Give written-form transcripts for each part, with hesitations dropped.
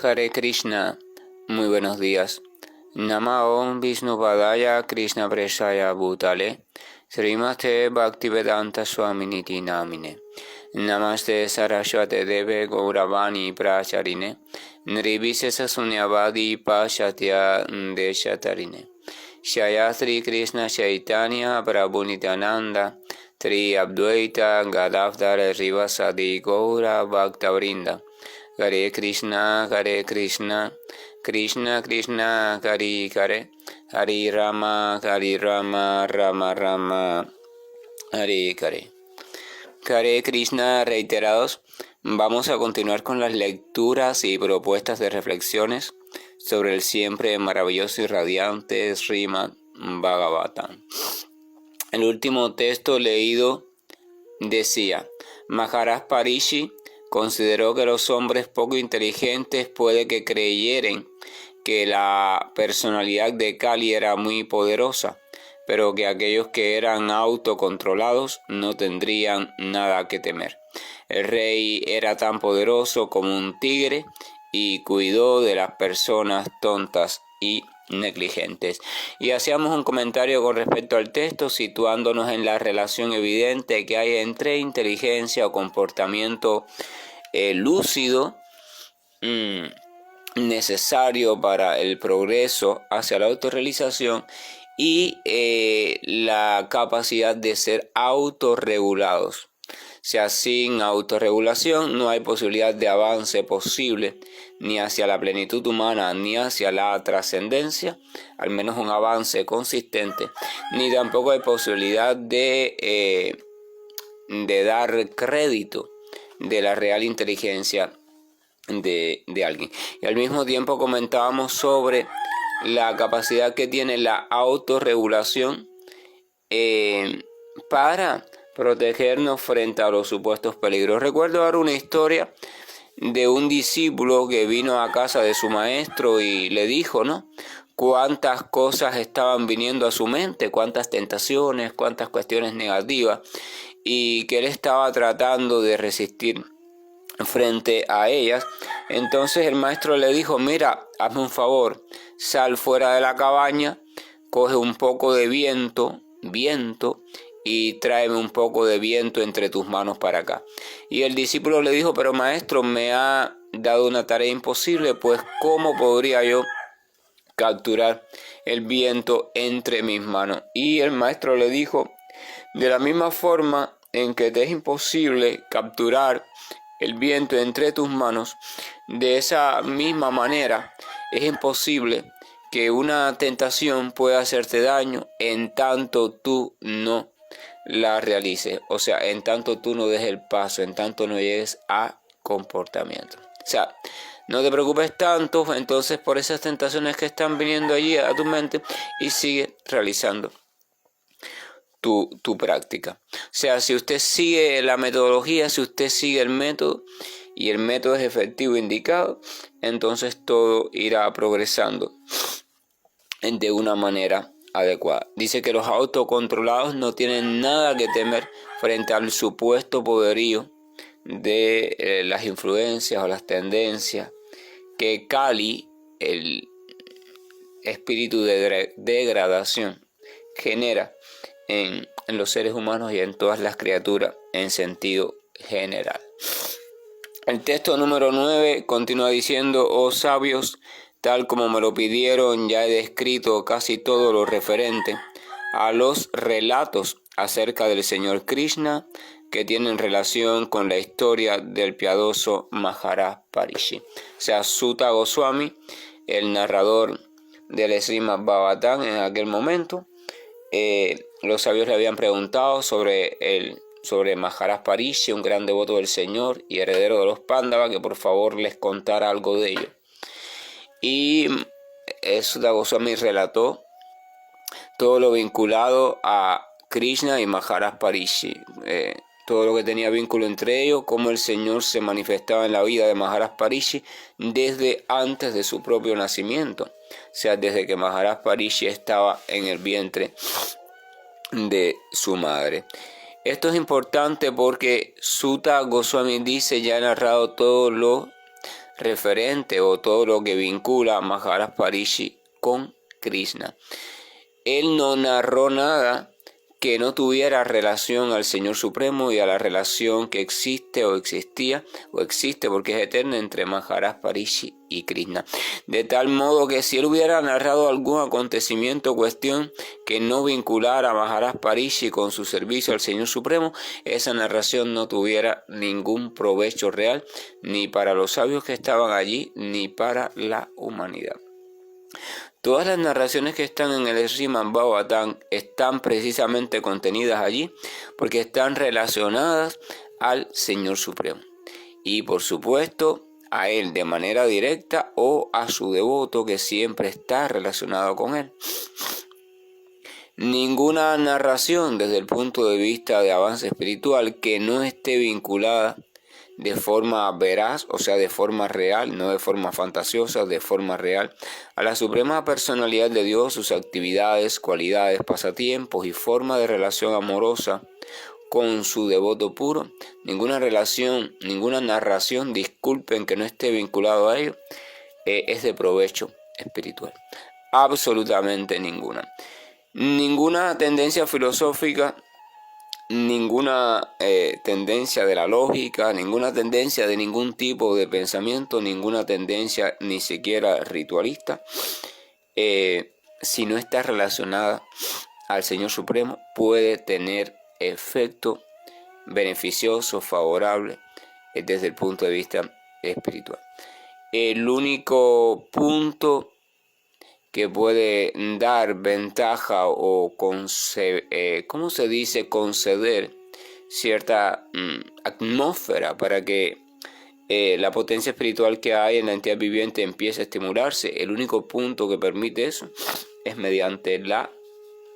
Hare Krishna, muy buenos días. Namo Vishnupadaya Krishna Preshaya Bhutale Srimate Bhaktivedanta Swaminiti Namine Namaste Saraswate Deve Gauravani Pracharine Nirvisesa Sunyavadi Pashatya Deshatarine Shayatri Krishna Chaitanya Prabhu Nityananda Tri Abdvaita Gadavdara Rivasadi Gaura Bhaktavrinda Hare Krishna, Krishna Krishna, Hare Hare, Hare Rama, Rama Rama, Hare Hare. Hare Krishna reiterados, vamos a continuar con las lecturas y propuestas de reflexiones sobre el siempre maravilloso y radiante Srimad Bhagavatam. El último texto leído decía: Maharaj Parishi consideró que los hombres poco inteligentes puede que creyeren que la personalidad de Kali era muy poderosa, pero que aquellos que eran autocontrolados no tendrían nada que temer. El rey era tan poderoso como un tigre y cuidó de las personas tontas y negligentes. Y hacíamos un comentario con respecto al texto, situándonos en la relación evidente que hay entre inteligencia o comportamiento lúcido necesario para el progreso hacia la autorrealización y la capacidad de ser autorregulados. O sea, sin autorregulación no hay posibilidad de avance posible ni hacia la plenitud humana ni hacia la trascendencia, al menos un avance consistente, ni tampoco hay posibilidad de dar crédito de la real inteligencia de alguien. Y al mismo tiempo comentábamos sobre la capacidad que tiene la autorregulación para protegernos frente a los supuestos peligros. Recuerdo ahora una historia de un discípulo que vino a casa de su maestro y le dijo, ¿no?, cuántas cosas estaban viniendo a su mente, cuántas tentaciones, cuántas cuestiones negativas, y que él estaba tratando de resistir frente a ellas. Entonces el maestro le dijo: mira, hazme un favor, sal fuera de la cabaña, coge un poco de viento, y tráeme un poco de viento entre tus manos para acá. Y el discípulo le dijo: pero maestro, me ha dado una tarea imposible, pues ¿cómo podría yo capturar el viento entre mis manos? Y el maestro le dijo: de la misma forma en que te es imposible capturar el viento entre tus manos, de esa misma manera es imposible que una tentación pueda hacerte daño en tanto tú no la realices. O sea, en tanto tú no des el paso, en tanto no llegues a comportamiento. O sea, no te preocupes tanto entonces por esas tentaciones que están viniendo allí a tu mente y sigue realizando tu práctica. O sea, si usted sigue la metodología, si usted sigue el método y el método es efectivo indicado, entonces todo irá progresando de una manera adecuada. Dice que los autocontrolados no tienen nada que temer frente al supuesto poderío de las influencias o las tendencias que Kali, el espíritu de degradación, genera en los seres humanos y en todas las criaturas en sentido general. El texto número 9 continúa diciendo: oh sabios, tal como me lo pidieron, ya he descrito casi todo lo referente a los relatos acerca del Señor Krishna que tienen relación con la historia del piadoso Maharaj Parishi. O sea, Suta Goswami, el narrador del Srimad Bhagavatam en aquel momento, los sabios le habían preguntado sobre Maharaj Parishi, un gran devoto del Señor y heredero de los Pándavas, que por favor les contara algo de ello. Y Suta Goswami relató todo lo vinculado a Krishna y Maharaj Parishi, todo lo que tenía vínculo entre ellos, cómo el Señor se manifestaba en la vida de Maharaj Parishi desde antes de su propio nacimiento, o sea, desde que Maharaj Parishi estaba en el vientre de su madre. Esto es importante porque Suta Goswami dice: ya he narrado todo lo referente o todo lo que vincula a Maharaj Parishi con Krishna. Él no narró nada que no tuviera relación al Señor Supremo y a la relación que existe o existía o existe porque es eterna entre Maharaj Parishi y Krishna. De tal modo que si él hubiera narrado algún acontecimiento o cuestión que no vinculara a Maharaj Parishi con su servicio al Señor Supremo, esa narración no tuviera ningún provecho real ni para los sabios que estaban allí ni para la humanidad. Todas las narraciones que están en el Srimad Bhagavatam están precisamente contenidas allí porque están relacionadas al Señor Supremo y por supuesto a Él de manera directa o a su devoto que siempre está relacionado con Él. Ninguna narración desde el punto de vista de avance espiritual que no esté vinculada de forma veraz, o sea, de forma real, no de forma fantasiosa, de forma real, a la suprema personalidad de Dios, sus actividades, cualidades, pasatiempos y forma de relación amorosa con su devoto puro. Ninguna relación, ninguna narración, disculpen que no esté vinculado a ello, es de provecho espiritual. Absolutamente ninguna. Ninguna tendencia filosófica, ninguna tendencia de la lógica, ninguna tendencia de ningún tipo de pensamiento, ninguna tendencia ni siquiera ritualista, si no está relacionada al Señor Supremo, puede tener efecto beneficioso, favorable desde el punto de vista espiritual. El único punto que puede dar ventaja o conceder cierta atmósfera para que la potencia espiritual que hay en la entidad viviente empiece a estimularse. El único punto que permite eso es mediante la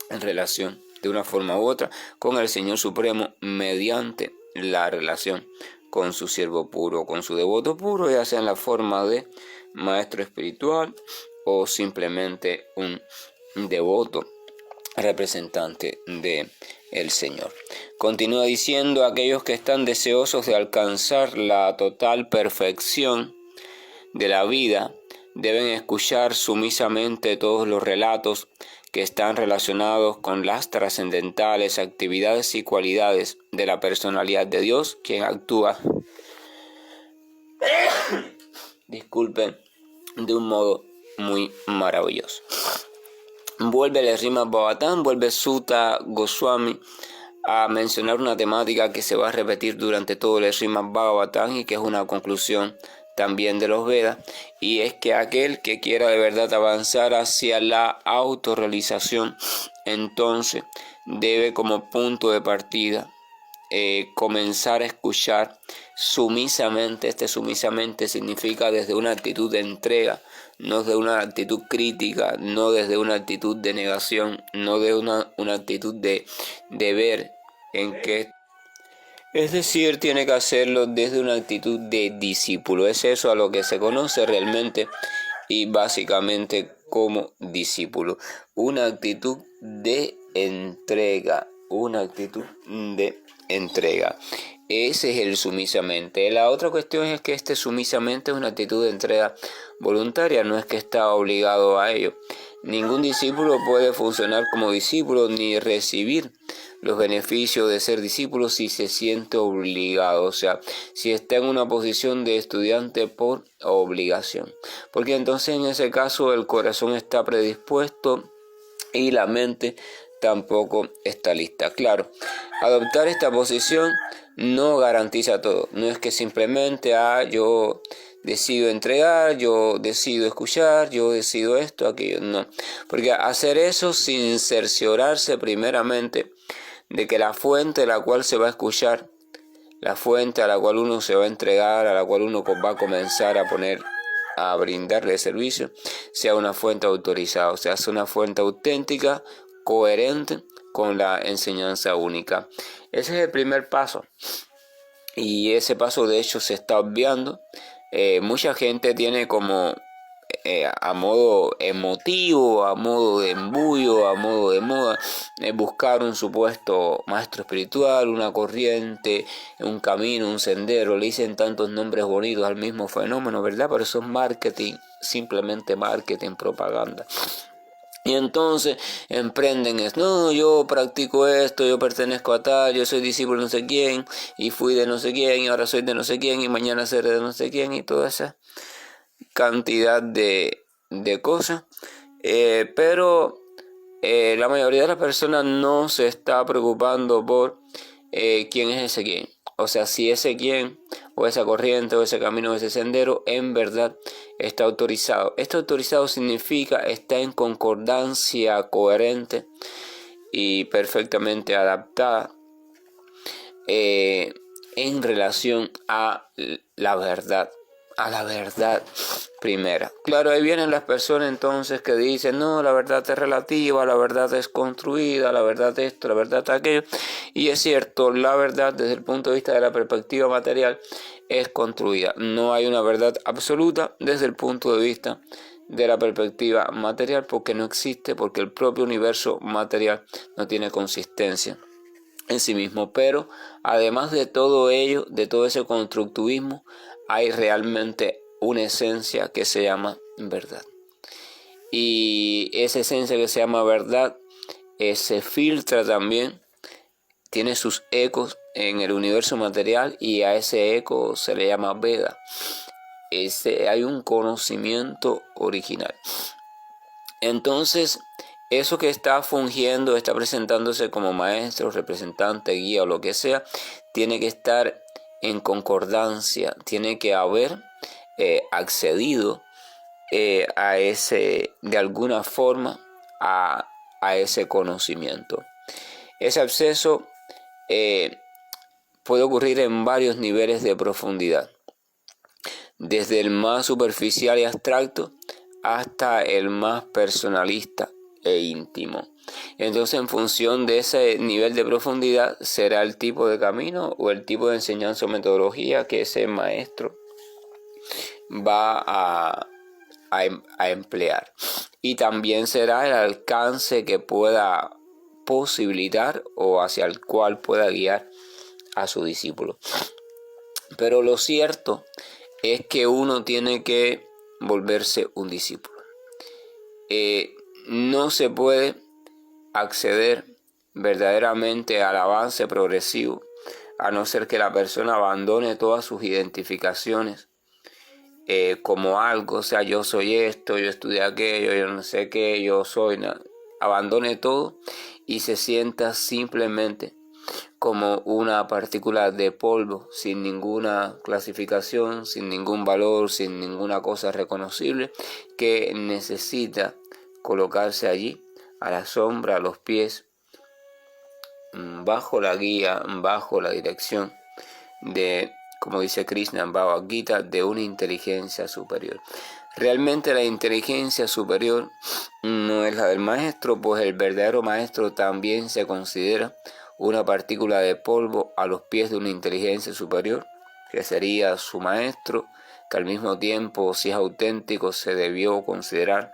relación, de una forma u otra, con el Señor Supremo, mediante la relación con su siervo puro, con su devoto puro, ya sea en la forma de maestro espiritual o simplemente un devoto representante de el Señor. Continúa diciendo: aquellos que están deseosos de alcanzar la total perfección de la vida deben escuchar sumisamente todos los relatos que están relacionados con las trascendentales actividades y cualidades de la personalidad de Dios, quien actúa disculpen, de un modo muy maravilloso. Vuelve el Srimad Bhagavatam, vuelve Sutta Goswami a mencionar una temática que se va a repetir durante todo el Srimad Bhagavatam y que es una conclusión también de los Vedas, y es que aquel que quiera de verdad avanzar hacia la autorrealización, entonces debe como punto de partida comenzar a escuchar sumisamente. Sumisamente significa desde una actitud de entrega, no desde una actitud crítica, no desde una actitud de negación, no de una actitud de ver en qué. Es decir, tiene que hacerlo desde una actitud de discípulo. Es eso a lo que se conoce realmente y básicamente como discípulo. Una actitud de entrega, una actitud de entrega. Ese es el sumisamente. La otra cuestión es que sumisamente es una actitud de entrega voluntaria, no es que está obligado a ello. Ningún discípulo puede funcionar como discípulo ni recibir los beneficios de ser discípulo si se siente obligado, o sea, si está en una posición de estudiante por obligación, porque entonces en ese caso el corazón está predispuesto y la mente tampoco está lista. Claro, adoptar esta posición no garantiza todo, no es que simplemente yo decido entregar, yo decido escuchar, yo decido esto, aquello, no, porque hacer eso sin cerciorarse primeramente de que la fuente a la cual se va a escuchar, la fuente a la cual uno se va a entregar, a la cual uno va a comenzar a brindarle servicio, sea una fuente autorizada, o sea, sea una fuente auténtica, coherente con la enseñanza única. Ese es el primer paso, y ese paso de hecho se está obviando. Mucha gente tiene como a modo emotivo, a modo de embullo, a modo de moda, buscar un supuesto maestro espiritual, una corriente, un camino, un sendero. Le dicen tantos nombres bonitos al mismo fenómeno, ¿verdad? Pero eso es marketing, simplemente marketing, propaganda. Y entonces emprenden no, yo practico esto, yo pertenezco a tal, yo soy discípulo de no sé quién, y fui de no sé quién, y ahora soy de no sé quién, y mañana seré de no sé quién, y toda esa cantidad de cosas. Pero la mayoría de las personas no se está preocupando por quién es ese quién. O sea, si ese quién, o esa corriente, o ese camino, o ese sendero, en verdad está autorizado. Está autorizado significa está en concordancia coherente y perfectamente adaptada en relación a la verdad primera. Claro, ahí vienen las personas entonces que dicen, no, la verdad es relativa, la verdad es construida, la verdad esto, la verdad aquello. Y es cierto, la verdad desde el punto de vista de la perspectiva material es construida. No hay una verdad absoluta desde el punto de vista de la perspectiva material, porque no existe, porque el propio universo material no tiene consistencia en sí mismo. Pero además de todo ello, de todo ese constructivismo, hay realmente una esencia que se llama verdad. Y esa esencia que se llama verdad se filtra también, tiene sus ecos en el universo material, y a ese eco se le llama Veda. Hay un conocimiento original. Entonces, eso que está fungiendo, está presentándose como maestro, representante, guía o lo que sea, tiene que estar en concordancia, tiene que haber accedido a ese, de alguna forma, a ese conocimiento. Ese acceso puede ocurrir en varios niveles de profundidad, desde el más superficial y abstracto hasta el más personalista e íntimo. Entonces, en función de ese nivel de profundidad, será el tipo de camino o el tipo de enseñanza o metodología que ese maestro va a emplear. Y también será el alcance que pueda posibilitar o hacia el cual pueda guiar a su discípulo. Pero lo cierto es que uno tiene que volverse un discípulo. No se puede acceder verdaderamente al avance progresivo a no ser que la persona abandone todas sus identificaciones como algo, o sea, yo soy esto, yo estudié aquello, yo no sé qué, yo soy, abandone todo y se sienta simplemente como una partícula de polvo, sin ninguna clasificación, sin ningún valor, sin ninguna cosa reconocible, que necesita colocarse allí, a la sombra, a los pies, bajo la guía, bajo la dirección de, como dice Krishna en Bhagavad Gita, de una inteligencia superior. Realmente la inteligencia superior no es la del maestro, pues el verdadero maestro también se considera una partícula de polvo a los pies de una inteligencia superior, que sería su maestro, que al mismo tiempo, si es auténtico, se debió considerar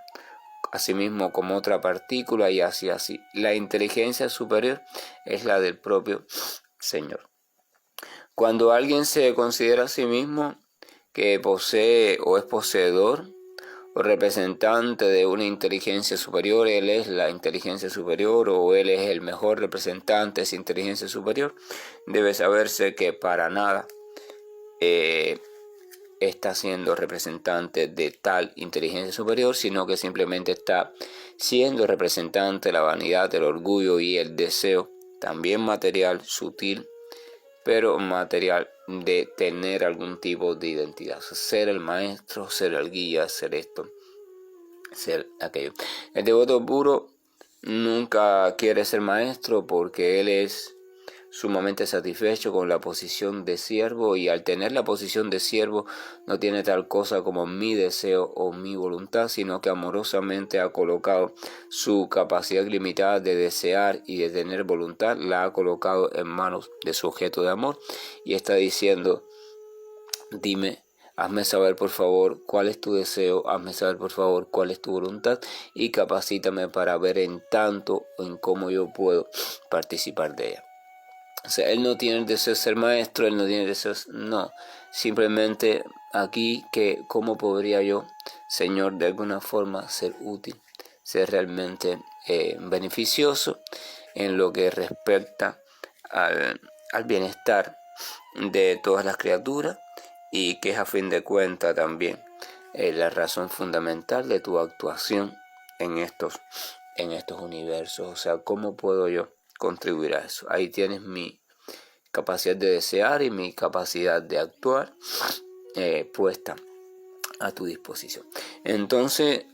a sí mismo como otra partícula, y así. La inteligencia superior es la del propio Señor. Cuando alguien se considera a sí mismo que posee o es poseedor o representante de una inteligencia superior, él es la inteligencia superior o él es el mejor representante de esa inteligencia superior, debe saberse que para nada está siendo representante de tal inteligencia superior, sino que simplemente está siendo representante de la vanidad, el orgullo y el deseo, también material, sutil, pero material, de tener algún tipo de identidad, ser el maestro, ser el guía, ser esto, ser aquello. El devoto puro nunca quiere ser maestro porque él es sumamente satisfecho con la posición de siervo, y al tener la posición de siervo no tiene tal cosa como mi deseo o mi voluntad, sino que amorosamente ha colocado su capacidad limitada de desear y de tener voluntad, la ha colocado en manos de su objeto de amor, y está diciendo: dime Hazme saber, por favor, cuál es tu deseo, hazme saber, por favor, cuál es tu voluntad y capacítame para ver en tanto en cómo yo puedo participar de ella. O sea, él no tiene el deseo de ser maestro, él no tiene el deseo, no, simplemente aquí que cómo podría yo, Señor, de alguna forma ser útil, ser realmente beneficioso en lo que respecta al bienestar de todas las criaturas, y que es a fin de cuentas también la razón fundamental de tu actuación en estos universos. O sea, ¿cómo puedo yo contribuir a eso? Ahí tienes mi capacidad de desear y mi capacidad de actuar puesta a tu disposición. Entonces,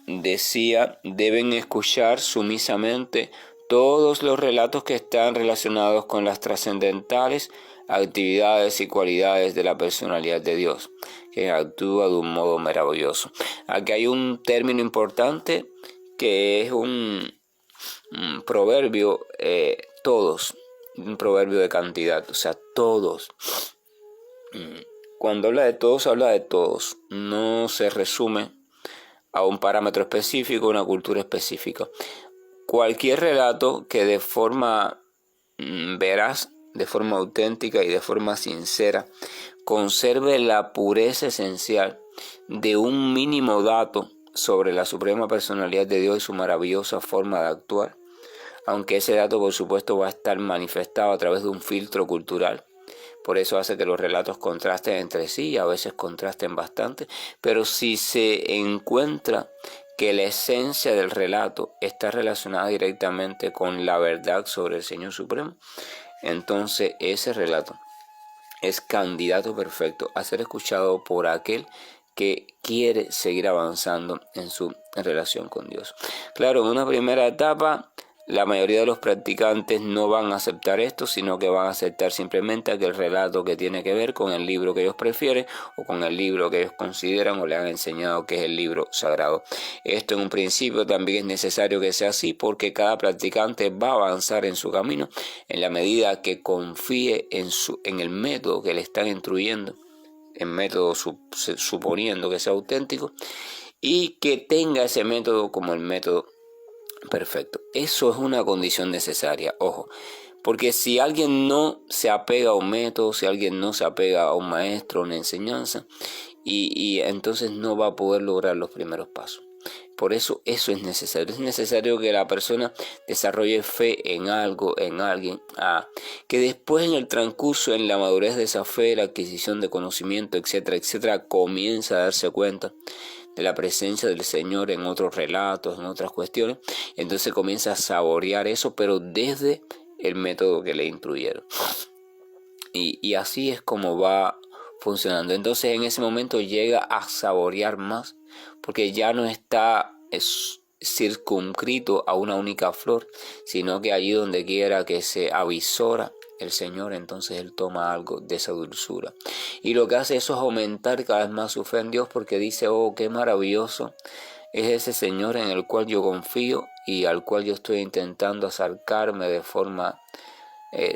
decía, deben escuchar sumisamente todos los relatos que están relacionados con las trascendentales actividades y cualidades de la personalidad de Dios, que actúa de un modo maravilloso. Aquí hay un término importante que es un proverbio, todos, un proverbio de cantidad, o sea, todos. Cuando habla de todos, habla de todos, no se resume a un parámetro específico, una cultura específica. Cualquier relato que de forma veraz, de forma auténtica y de forma sincera conserve la pureza esencial de un mínimo dato sobre la suprema personalidad de Dios y su maravillosa forma de actuar, aunque ese dato por supuesto va a estar manifestado a través de un filtro cultural. Por eso hace que los relatos contrasten entre sí y a veces contrasten bastante, pero si se encuentra que la esencia del relato está relacionada directamente con la verdad sobre el Señor Supremo, entonces ese relato es candidato perfecto a ser escuchado por aquel que quiere seguir avanzando en su relación con Dios. Claro, en una primera etapa, la mayoría de los practicantes no van a aceptar esto, sino que van a aceptar simplemente aquel relato que tiene que ver con el libro que ellos prefieren o con el libro que ellos consideran o le han enseñado que es el libro sagrado. Esto en un principio también es necesario que sea así, porque cada practicante va a avanzar en su camino en la medida que confíe en el método que le están instruyendo, en método suponiendo que sea auténtico, y que tenga ese método como el método perfecto. Eso es una condición necesaria, ojo, porque si alguien no se apega a un método, si alguien no se apega a un maestro, a una enseñanza, y entonces no va a poder lograr los primeros pasos. Por eso es necesario que la persona desarrolle fe en algo, en alguien, que después en el transcurso, en la madurez de esa fe, la adquisición de conocimiento, etcétera, etcétera, comienza a darse cuenta de la presencia del Señor en otros relatos, en otras cuestiones. Entonces comienza a saborear eso, pero desde el método que le instruyeron. Y así es como va funcionando. Entonces en ese momento llega a saborear más, porque ya no está circunscrito a una única flor, sino que allí donde quiera que se avisora el Señor, entonces Él toma algo de esa dulzura. Y lo que hace eso es aumentar cada vez más su fe en Dios, porque dice, oh, qué maravilloso es ese Señor en el cual yo confío y al cual yo estoy intentando acercarme de forma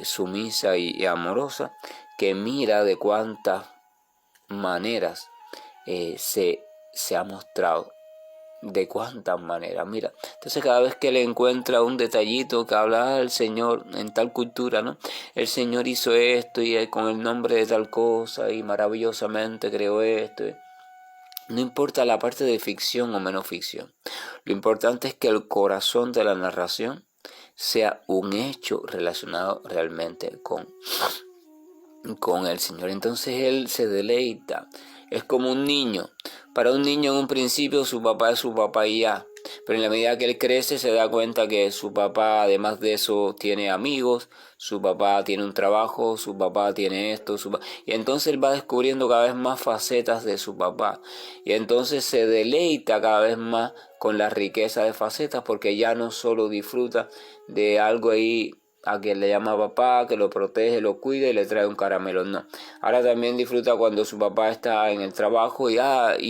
sumisa y amorosa, que mira de cuántas maneras se ha mostrado, de cuántas maneras, mira. Entonces cada vez que le encuentra un detallito que habla del Señor en tal cultura, ¿no? El Señor hizo esto y con el nombre de tal cosa y maravillosamente creó esto. No importa la parte de ficción o menos ficción. Lo importante es que el corazón de la narración sea un hecho relacionado realmente con el Señor. Entonces Él se deleita. Es como un niño. Para un niño en un principio su papá es su papá y ya. Pero en la medida que él crece se da cuenta que su papá, además de eso, tiene amigos, su papá tiene un trabajo, su papá tiene esto, y entonces él va descubriendo cada vez más facetas de su papá. Y entonces se deleita cada vez más con la riqueza de facetas, porque ya no solo disfruta de algo ahí a quien le llama papá, que lo protege, lo cuida y le trae un caramelo. No. Ahora también disfruta cuando su papá está en el trabajo y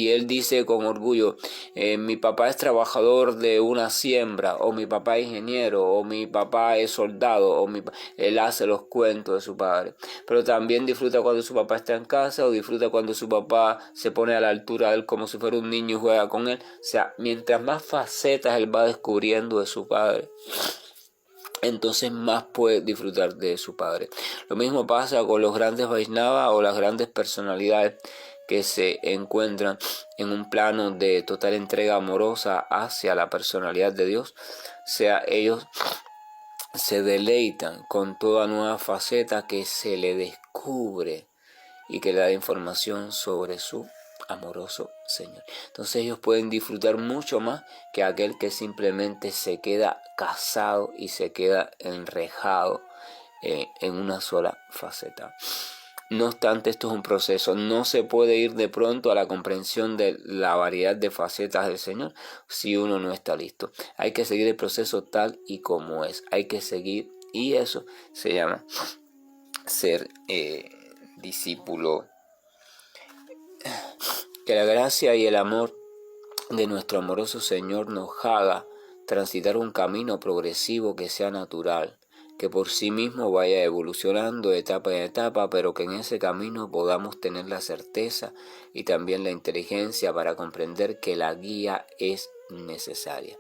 él dice con orgullo, mi papá es trabajador de una siembra, o mi papá es ingeniero, o mi papá es soldado, él hace los cuentos de su padre. Pero también disfruta cuando su papá está en casa, o disfruta cuando su papá se pone a la altura de él como si fuera un niño y juega con él. O sea, mientras más facetas él va descubriendo de su padre, entonces más puede disfrutar de su padre. Lo mismo pasa con los grandes Vaishnavas o las grandes personalidades que se encuentran en un plano de total entrega amorosa hacia la personalidad de Dios. O sea, ellos se deleitan con toda nueva faceta que se le descubre y que le da información sobre su amoroso Señor. Entonces ellos pueden disfrutar mucho más que aquel que simplemente se queda casado y se queda enrejado en una sola faceta. No obstante, esto es un proceso. No se puede ir de pronto a la comprensión de la variedad de facetas del Señor si uno no está listo. Hay que seguir el proceso tal y como es. Hay que seguir, y eso se llama ser discípulo. Que la gracia y el amor de nuestro amoroso Señor nos haga transitar un camino progresivo que sea natural, que por sí mismo vaya evolucionando de etapa en etapa, pero que en ese camino podamos tener la certeza y también la inteligencia para comprender que la guía es necesaria.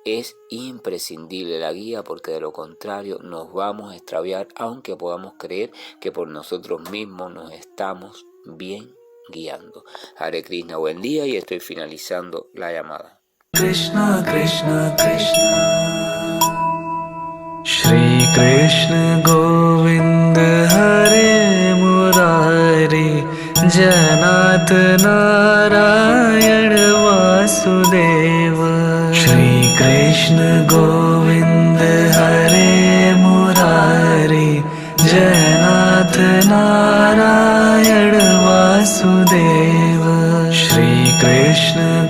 Es imprescindible la guía, porque de lo contrario nos vamos a extraviar, aunque podamos creer que por nosotros mismos nos estamos bien guiando. Hare Krishna, buen día, y estoy finalizando la llamada. Krishna Krishna Krishna Shri Krishna Govind Hare Murari Janat Narayan Vasudeva Shri Krishna Govind Hare Murari Janat Narayan Vasudeva Shri Krishna